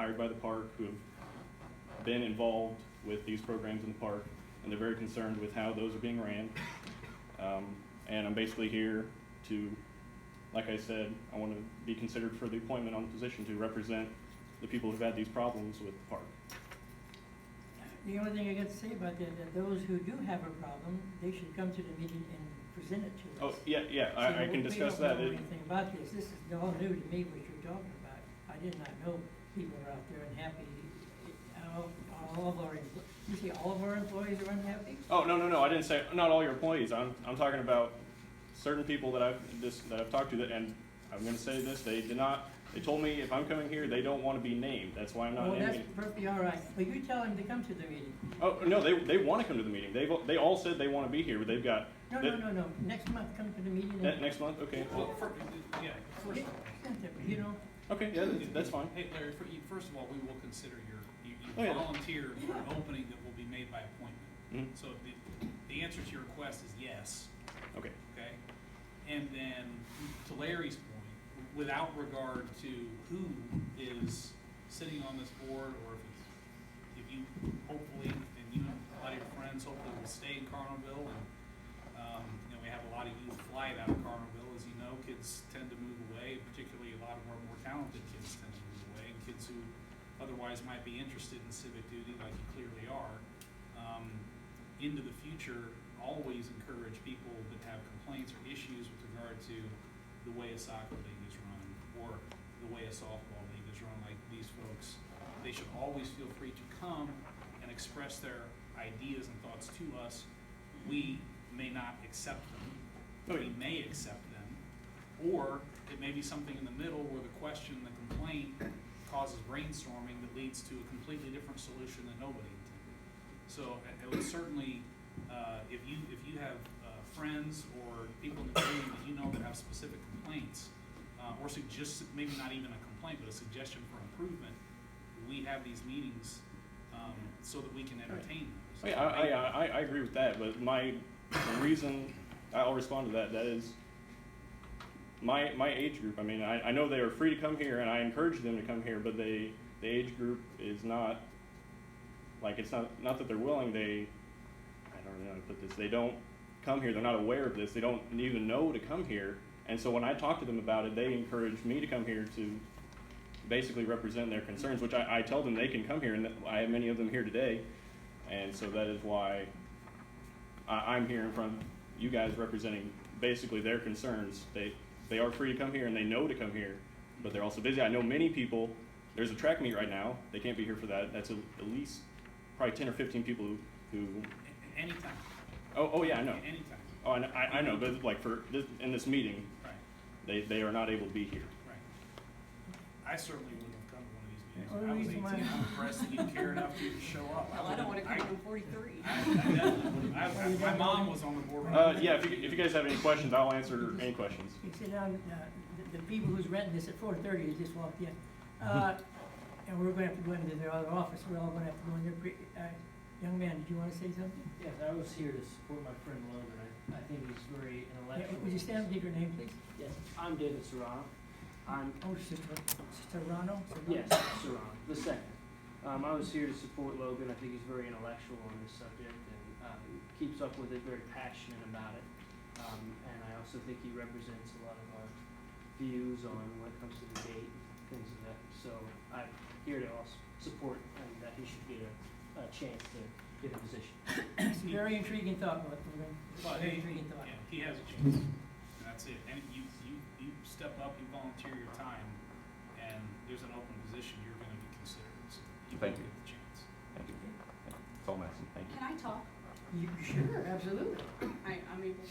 hired by the park who have been involved with these programs in the park, and they're very concerned with how those are being ran. And I'm basically here to, like I said, I want to be considered for the appointment on the position to represent the people who've had these problems with the park. The only thing I got to say about that those who do have a problem, they should come to the meeting and present it to us. Oh, yeah, I can discuss that. We don't know anything about this. This is all new to me, what you're talking about. I did not know people are out there unhappy. All of our, you say all of our employees are unhappy? Oh, no, I didn't say, not all your employees. I'm talking about certain people that I've talked to that, and I'm gonna say this, they told me if I'm coming here, they don't want to be named. That's why I'm not naming it. Well, that's perfectly all right. But you tell them to come to the meeting. Oh, no, they want to come to the meeting. They all said they want to be here, but they've got. No. Next month, come to the meeting. Next month? Okay. Well, first, you know. Okay, yeah, that's fine. Hey, Larry, first of all, we will consider you Oh, yeah. volunteered for an opening that will be made by appointment. Mm-hmm. So the answer to your request is yes. Okay. Okay? And then, to Larry's point, without regard to who is sitting on this board, or if you hopefully, and you and a lot of your friends hopefully will stay in Carlinville, and we have a lot of youth fly out of Carlinville. As you know, kids tend to move away, particularly a lot of our more talented kids tend to move away, and kids who otherwise might be interested in civic duty like you clearly are. Into the future, always encourage people that have complaints or issues with regard to the way a soccer league is run or the way a softball league is run, like these folks. They should always feel free to come and express their ideas and thoughts to us. We may not accept them. We may accept them. Or it may be something in the middle where the question and the complaint causes brainstorming that leads to a completely different solution that nobody intended. So I would certainly, if you have friends or people in the community that you know that have specific complaints, or suggest maybe not even a complaint but a suggestion for improvement, we have these meetings so that we can entertain them. So I agree with that, but the reason I'll respond to that is my age group. I mean, I know they are free to come here, and I encourage them to come here, but the age group is not, like, it's not that they're willing, I don't know how to put this, they don't come here, they're not aware of this, they don't even know to come here, and so when I talk to them about it, they encourage me to come here to basically represent their concerns, which I tell them they can come here, and I have many of them here today, and so that is why I'm here in front of you guys representing basically their concerns. They are free to come here, and they know to come here, but they're also busy. I know many people, there's a track meet right now, they can't be here for that. That's at least probably 10 or 15 people who anytime. Oh yeah, I know. Anytime. Oh, I know, but like in this meeting, right. they are not able to be here. Right. I certainly wouldn't have come to one of these meetings. I was 18. I'm impressed that you care enough to show up. Well, I don't want to come to 43. My mom was on the board. Yeah, if you guys have any questions, I'll answer any questions. You sit down, the people who's renting this at 4:30, they just walked in. And we're going to have to go into their other office. We're all going to have to go in there. Young man, did you want to say something? Yes, I was here to support my friend Logan. I think he's very intellectual. Yeah, would you stand and give your name, please? Yes, I'm David Serrano. Serrano? Yes, Serrano, the second. I was here to support Logan. I think he's very intellectual on this subject and keeps up with it, very passionate about it. And I also think he represents a lot of our views on when it comes to the gate and things of that. So I'm here to also support and that he should get a chance to get a position. It's a very intriguing thought, Logan. Very intriguing thought. Yeah, he has a chance. That's it. And you step up, you volunteer your time, and there's an open position, you're going to be considered. So you Thank will you. get the chance. Thank you. That's all I'm asking. Thank you. Can I talk? Sure, absolutely. I'm able,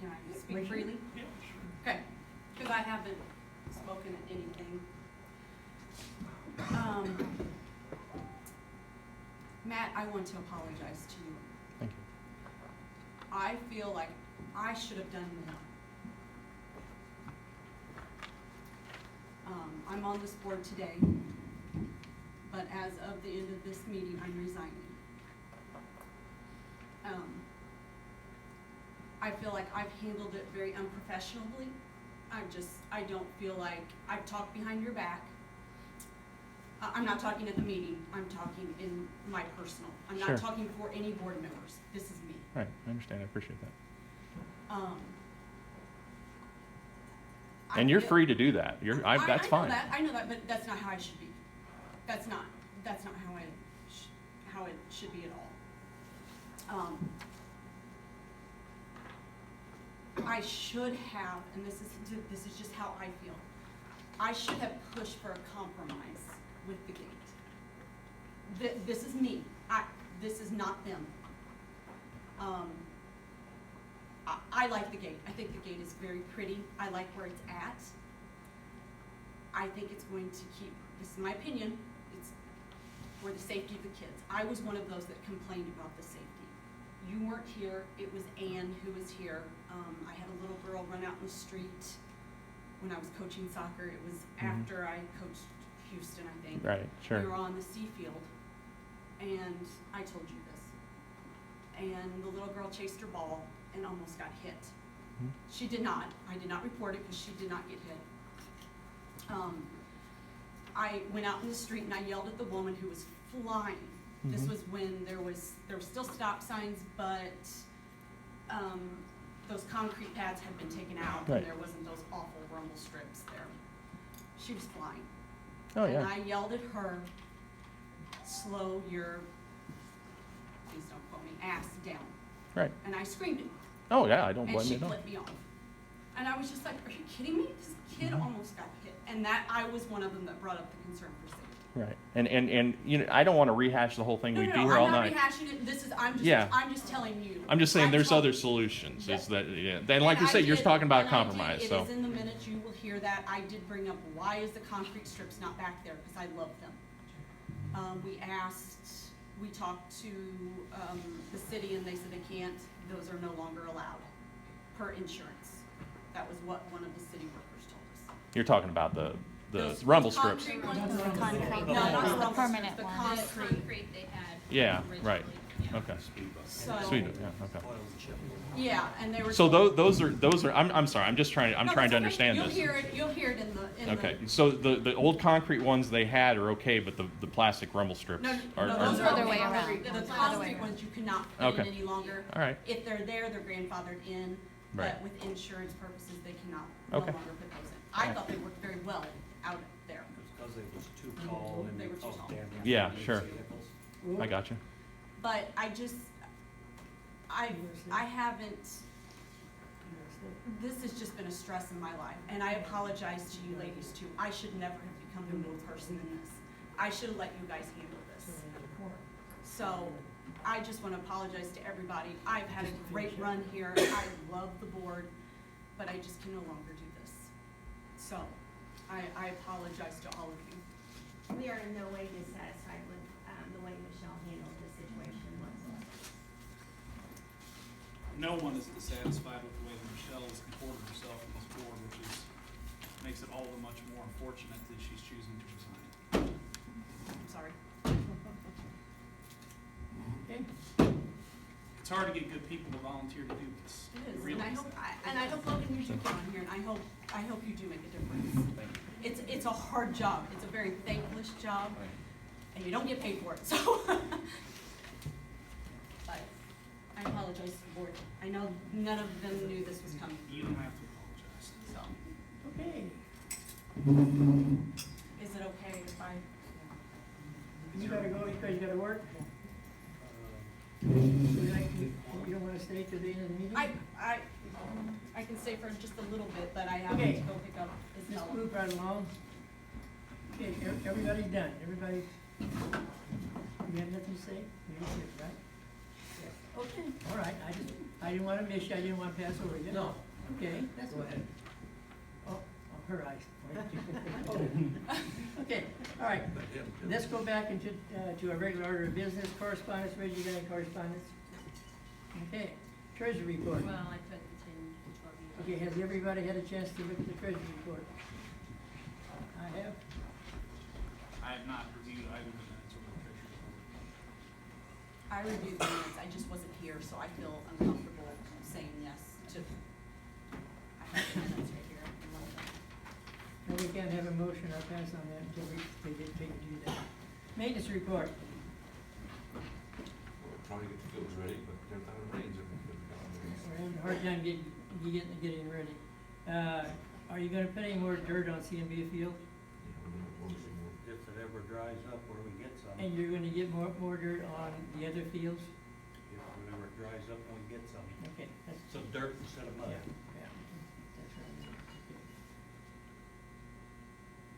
can I speak Right. freely? Yeah, sure. Okay, because I haven't spoken at anything. Matt, I want to apologize to you. Thank you. I feel like I should have done more. I'm on this board today, but as of the end of this meeting, I'm resigning. I feel like I've handled it very unprofessionally. I don't feel like I've talked behind your back. I'm not talking at the meeting, I'm talking in my personal. I'm Sure. not talking for any board members, this is me. Right, I understand, I appreciate that. And you're free to do that. That's fine. I know that, but that's not how I should be. That's not how it should be at all. I should have, and this is just how I feel, I should have pushed for a compromise with the gate. This is me. This is not them. I like the gate. I think the gate is very pretty. I like where it's at. I think it's going to keep, this is my opinion, it's for the safety of the kids. I was one of those that complained about the safety. You weren't here, it was Ann who was here. I had a little girl run out in the street when I was coaching soccer. It was after I coached Houston, I think. Right, sure. We were on the C field, and I told you this. And the little girl chased her ball and almost got hit. She did not. I did not report it because she did not get hit. I went out in the street and I yelled at the woman who was flying. This was when there were still stop signs, but those concrete pads had been taken out Right. and there wasn't those awful rumble strips there. She was flying. Oh, And yeah. I yelled at her, slow your, please don't quote me, ass down. Right. And I screamed it. Oh, yeah, I don't And blame she you at all. flipped me off. And I was just like, are you kidding me? This kid almost got hit. And that, I was one of them that brought up the concern for safety. Right. And you know, I don't want to rehash the whole thing. We do here all night. I'm not rehashing it. This is, Yeah. I'm just telling you. I'm just saying there's told- other solutions. Yeah. Is that, yeah. And like you I said, you're did- talking about and I compromise, did. so. It is in the minutes, you will hear that. I did bring up, why is the concrete strips not back there? Because I love them. We talked to the city and they said they can't, those are no longer allowed per insurance. That was what one of the city workers told us. You're talking about the Those rumble strips. concrete ones, Not the concrete No, ones, not the the rumble permanent strips, the ones. concrete. They had. Yeah, originally, right. yeah. Okay. So, Sweet, yeah, okay. yeah, and they were. So told- those are, I'm sorry, I'm just trying, I'm No, trying to that's okay. understand this. You'll hear it in the. Okay, so the old concrete ones they had are okay, but the plastic rumble strips No, are. no, those are Other okay. way around. The Other way concrete around. ones you cannot put in Okay. any longer. All right. If they're there, they're grandfathered in, Right. but with insurance purposes, they cannot no Okay. longer put those in. I Right. thought they worked very well out there. Because they was too tall and They they were too caused tall. damage. Yeah, to sure. vehicles. I got you. But I haven't, this has just been a stress in my life, and I apologize to you ladies too. I should never have become the new person in this. I should have let you guys handle this. So, I just want to apologize to everybody. I've had a great run here. I love the board, but I just can no longer do this. So, I apologize to all of you. We are in no way dissatisfied with the way Michelle handled the situation whatsoever. No one is dissatisfied with the way that Michelle has comported herself in this board, which makes it all the much more unfortunate that she's choosing to resign. I'm sorry. Okay. It's hard to get good people to volunteer to do this. It is, Really. and I hope Logan, you should come on here, and I hope you do make a difference. It's a hard job, it's a very thankless job, and you don't get paid for it, so. But I apologize to the board. I know none of them knew this was coming, You don't have to apologize. so. Okay. Is it okay if I? You gotta go because you gotta work? Uh, You don't wanna stay to the end of the meeting? I can stay for just a little bit, but I have Okay. to go pick up Just Isabella. move right along. Okay, everybody's done. Everybody, you have nothing to say? You're good, right? Okay, all right. I didn't wanna miss you. I didn't wanna pass over you. No. Okay, that's Go ahead. Oh, her eyes. Okay, all right. Let's go back into, to our regular order of business, correspondence. Reggie, you got any correspondence? Okay, treasury report. Well, I put the 10 to 12 years. Okay, has everybody had a chance to look at the treasury report? I have. I have not reviewed either of the minutes or the treasurer's report. I reviewed the minutes, I just wasn't here, so I feel uncomfortable saying yes to, I have the minutes right here. I love them. Now, we we can't have a motion, I'll pass on that until they get paid to do that. Maintenance report. Trying to get the fields ready, but every time it rains, We're having a hard time getting ready. Are you gonna put any more dirt on CMB field? If it ever dries up where we get some, And you're gonna get more dirt on the other fields? if whenever it dries up, we get some, Okay, that's, some dirt instead of mud. yeah, yeah, that's right. Okay.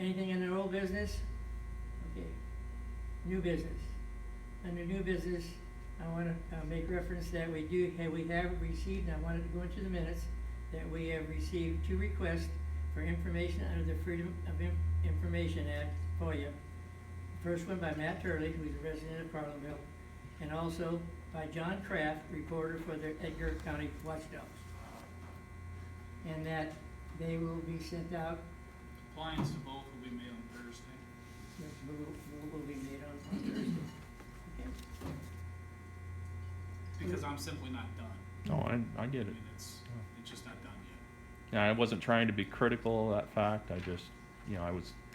Anything in the old business? Okay. New business. Under new business, I wanna make reference that we have received, and I wanted to go into the minutes, that we have received 2 requests for information under the Freedom of Information Act, FOIA. First one by Matt Turley, who's a resident of Carlinville, and also by John Kraft, reporter for the Edgar County Watchdogs. And that they will be sent out, Compliance to both will be made on Thursday. will be made on Thursday. Okay. Because I'm simply not done. No, I get I it. mean, it's just not done yet. Yeah, I wasn't trying to be critical of that fact. I just,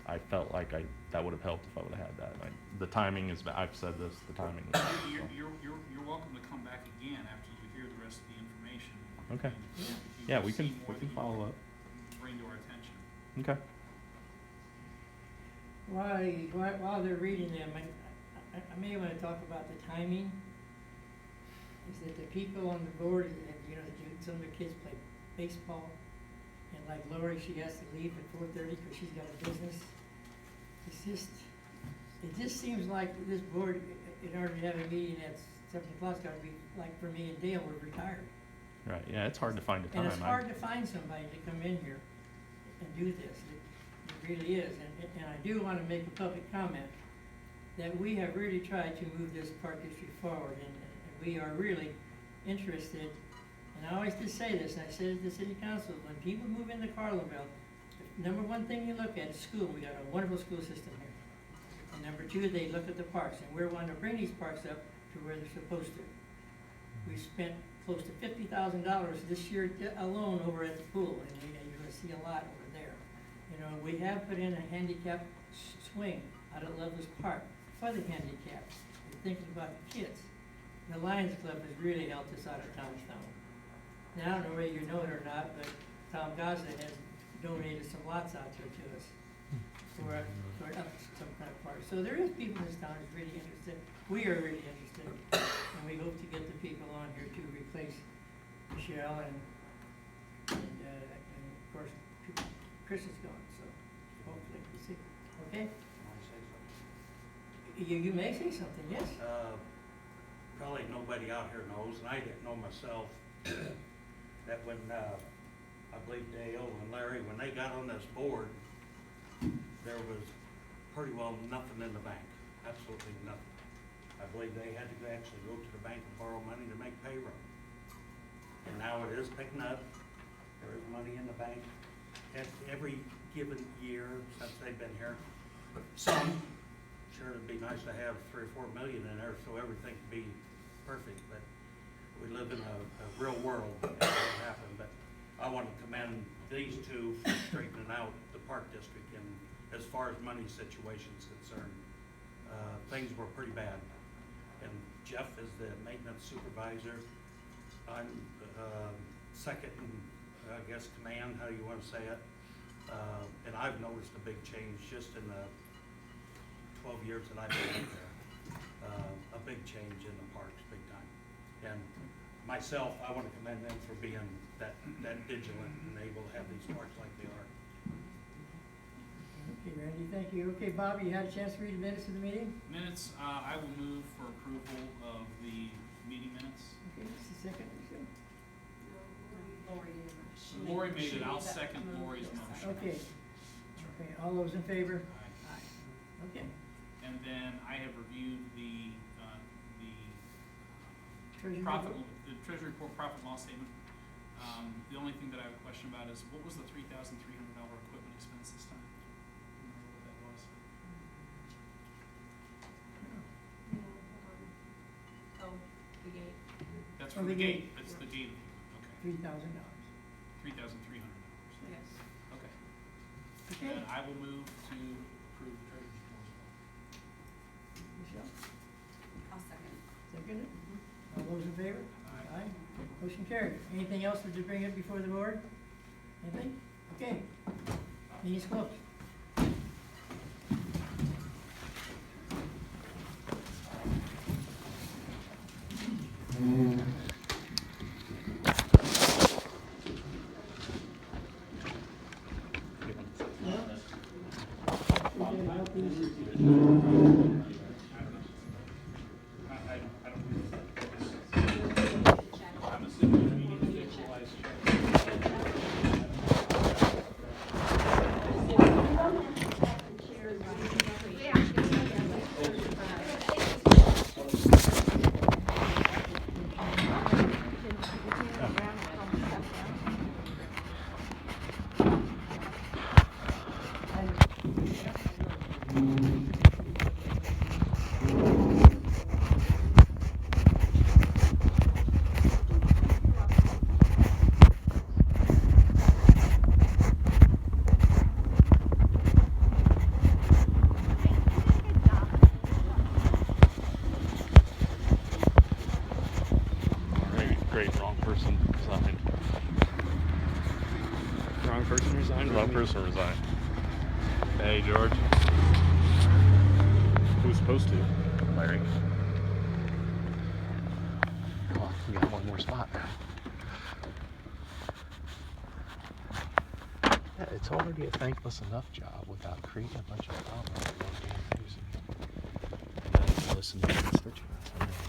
I felt like that would have helped if I would have had that. The timing is, I've said this, the timing is. You're welcome to come back again after you hear the rest of the information. Okay. And if you Yeah, we see can more that you follow want up. to bring to our attention. Okay. While they're reading them, I may wanna talk about the timing. Is that the people on the board, some of the kids play baseball, and like Lori, she has to leave at 4:30 because she's got a business. It just seems like this board, in order to have a meeting at 7 o'clock, gotta be, like for me and Dale, we're retired. Right, yeah, it's hard to find a time. And it's hard to find somebody to come in here and do this. It really is. And I do want to make a public comment that we have really tried to move this park district forward, and we are really interested. And I always just say this, and I said it to the city council, when people move into Carlinville, the number one thing you look at is school. We got a wonderful school system here. And number 2, they look at the parks, and we're wanting to bring these parks up to where they're supposed to. We spent close to $50,000 this year alone over at the pool, and you're gonna see a lot over there. We have put in a handicap swing out at Loveless Park for the handicapped. We're thinking about the kids. The Lions Club has really helped us out of Thomastown. Now, I don't know whether you know it or not, but Tom Gaza has donated some lots out there to us for some kind of park. So there is people in this town who's really interested. We are really interested, and we hope to get the people on here to replace Michelle and of course, Chris is gone, so hopefully we'll see. Okay? Can I say something? You may say something, yes? Probably nobody out here knows, and I didn't know myself, that when, I believe Dale and Larry, when they got on this board, there was pretty well nothing in the bank, absolutely nothing. I believe they had to actually go to the bank and borrow money to make payroll. And now it is picking up, there is money in the bank, at every given year since they've been here. Some, sure, it'd be nice to have 3 or 4 million in there so everything could be perfect, but we live in a real world, and it won't happen. But I want to commend these 2 for straightening out the park district, and as far as money situation's concerned, things were pretty bad. And Jeff is the maintenance supervisor. I'm second in, I guess, command, how you want to say it. And I've noticed a big change just in the 12 years that I've been there. A big change in the parks, big time. And myself, I want to commend them for being that vigilant and able to have these parks like they are. Okay, Randy, thank you. Okay, Bob, you had a chance to read the minutes of the meeting? Minutes, I will move for approval of the meeting minutes. Okay, just a second, Michelle. Lori did. Lori made it, I'll second Lori's motion. Okay, okay, all those in favor? Aye. Aye. Okay. And then I have reviewed the Treasury profit, report? the treasury report profit and loss statement. The only thing that I have a question about is, what was the $3,300 equipment expense this time? Remember what that was? Oh, the gate. That's Oh, for the the gate. gate, that's the gate, okay, $3,000. $3,300. Yes. Okay. Okay, Okay. I will move to approve the treasurer's report. Michelle, I'll second. second it? All those in favor? Aye. Aye. Motion carried. Anything else to bring it before the board? Anything? Okay. Meeting's closed. I'm assuming we need to visualize check. Great, wrong person resigned. Wrong person resigned. Wrong person resigned. Hey, George. Who's supposed to? Larry. Oh, we got one more spot. Yeah, it's already a thankless enough job without creating a bunch of problems. And then listen to the constituents.